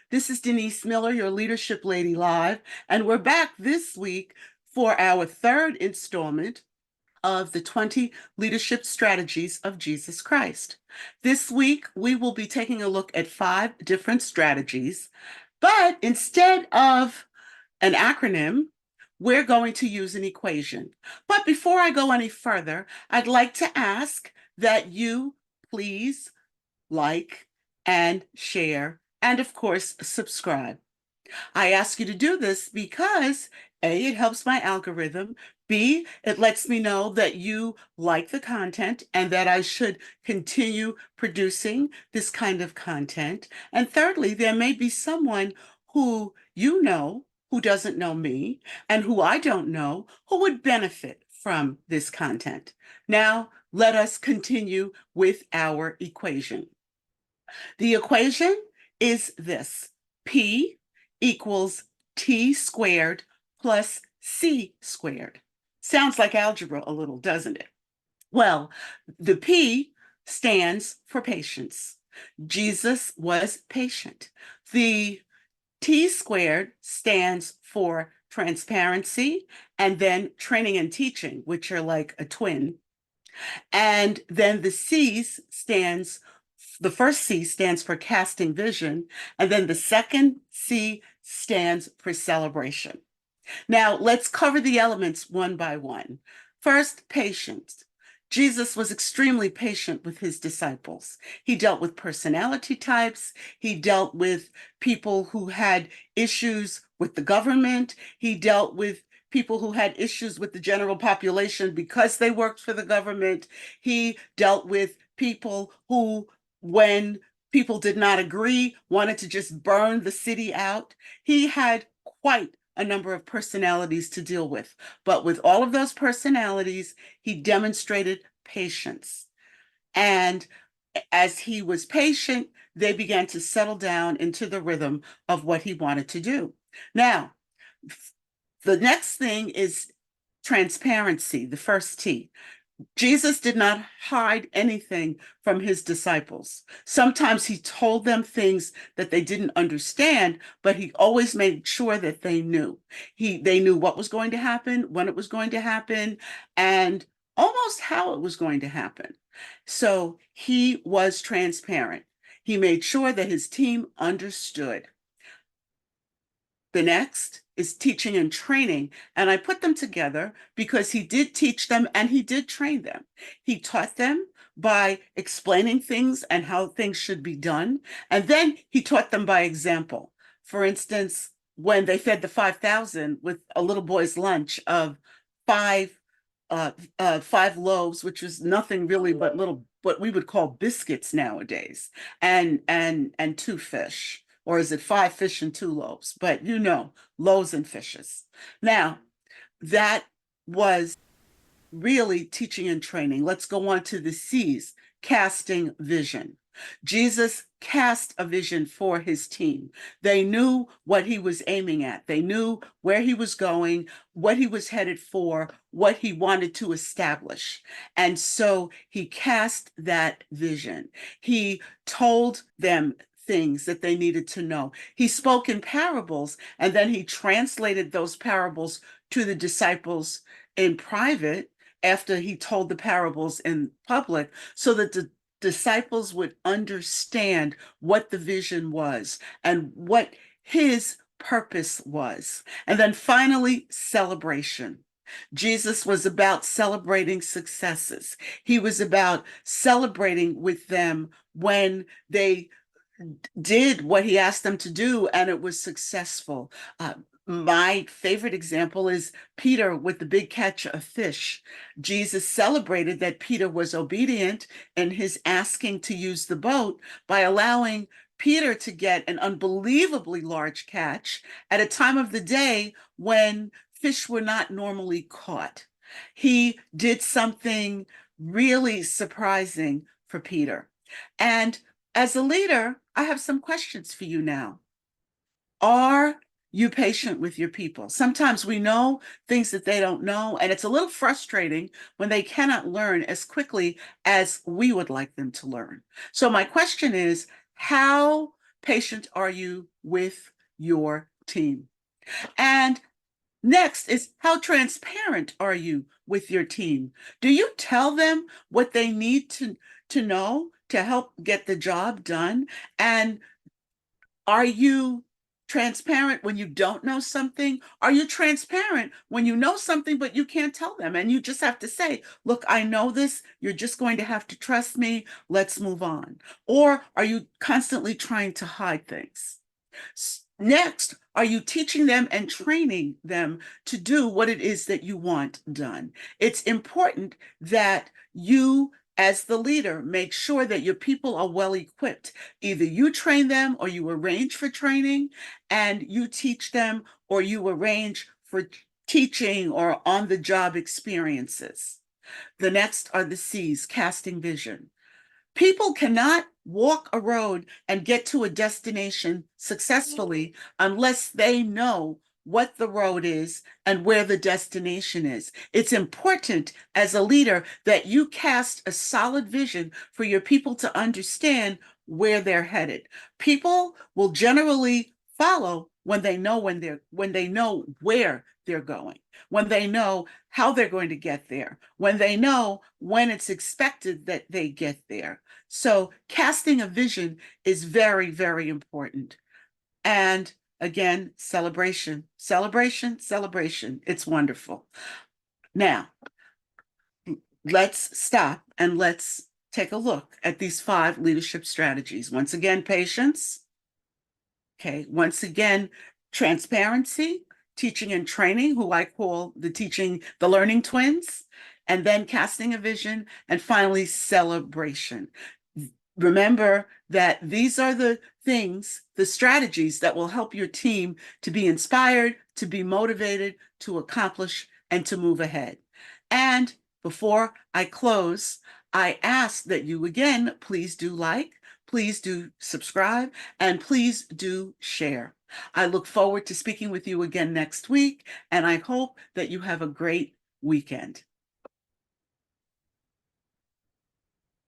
This is Denise Miller, your Leadership Lady Live, and we're back this week for our third installment of the 20 Leadership Strategies of Jesus Christ. This week, we will be taking a look at 5 different strategies, but instead of an acronym, we're going to use an equation. But before I go any further, I'd like to ask that you please like and share, and of course, subscribe. I ask you to do this because A, it helps my algorithm. B, it lets me know that you like the content and that I should continue producing this kind of content. And thirdly, there may be someone who you know who doesn't know me and who I don't know who would benefit from this content. Now, let us continue with our equation. The equation is this: P equals T squared plus C squared. Sounds like algebra a little, doesn't it? Well, the P stands for patience. Jesus was patient. The T squared stands for transparency, and then training and teaching, which are like a twin. And then the first C stands for casting vision, and then the second C stands for celebration. Now, let's cover the elements one by one. First, patience. Jesus was extremely patient with his disciples. He dealt with personality types. He dealt with people who had issues with the government. He dealt with people who had issues with the general population because they worked for the government. He dealt with people who, when people did not agree, wanted to just burn the city out. He had quite a number of personalities to deal with. But with all of those personalities, he demonstrated patience. And as he was patient, they began to settle down into the rhythm of what he wanted to do. Now, the next thing is transparency, the first T. Jesus did not hide anything from his disciples. Sometimes he told them things that they didn't understand, but he always made sure that they knew. They knew what was going to happen, when it was going to happen, and almost how it was going to happen. So he was transparent. He made sure that his team understood. The next is teaching and training. And I put them together because he did teach them and he did train them. He taught them by explaining things and how things should be done. And then he taught them by example. For instance, when they fed the 5,000 with a little boy's lunch of five 5 loaves, which was nothing really but little what we would call biscuits nowadays, and 2 fish, or is it 5 fish and 2 loaves? But loaves and fishes. Now, that was really teaching and training. Let's go on to the C's, casting vision. Jesus cast a vision for his team. They knew what he was aiming at. They knew where he was going, what he was headed for, what he wanted to establish. And so he cast that vision. He told them things that they needed to know. He spoke in parables, and then he translated those parables to the disciples in private after he told the parables in public, so that the disciples would understand what the vision was and what his purpose was. And then finally, celebration. Jesus was about celebrating successes. He was about celebrating with them when they did what he asked them to do and it was successful. My favorite example is Peter with the big catch of fish. Jesus celebrated that Peter was obedient in his asking to use the boat by allowing Peter to get an unbelievably large catch at a time of the day when fish were not normally caught. He did something really surprising for Peter. And as a leader, I have some questions for you now. Are you patient with your people? Sometimes we know things that they don't know, and it's a little frustrating when they cannot learn as quickly as we would like them to learn. So my question is, how patient are you with your team? And next is, how transparent are you with your team? Do you tell them what they need to know to help get the job done? And are you transparent when you don't know something? Are you transparent when you know something but you can't tell them and you just have to say, look, I know this, you're just going to have to trust me, let's move on? Or are you constantly trying to hide things? Next, are you teaching them and training them to do what it is that you want done? It's important that you, as the leader, make sure that your people are well equipped. Either you train them or you arrange for training, and you teach them or you arrange for teaching or on the job experiences. The next are the C's, casting vision. People cannot walk a road and get to a destination successfully unless they know what the road is and where the destination is. It's important as a leader that you cast a solid vision for your people to understand where they're headed. People will generally follow when they know where they're going, when they know how they're going to get there, when they know when it's expected that they get there. So casting a vision is very, very important. And again, celebration, celebration, celebration. It's wonderful. Now, let's stop and let's take a look at these 5 leadership strategies. Once again, patience. Okay, once again, transparency, teaching and training, who I call the learning twins, and then casting a vision, and finally, celebration. Remember that these are the things, the strategies that will help your team to be inspired, to be motivated, to accomplish, and to move ahead. And before I close, I ask that you again, please do like, please do subscribe, and please do share. I look forward to speaking with you again next week, and I hope that you have a great weekend.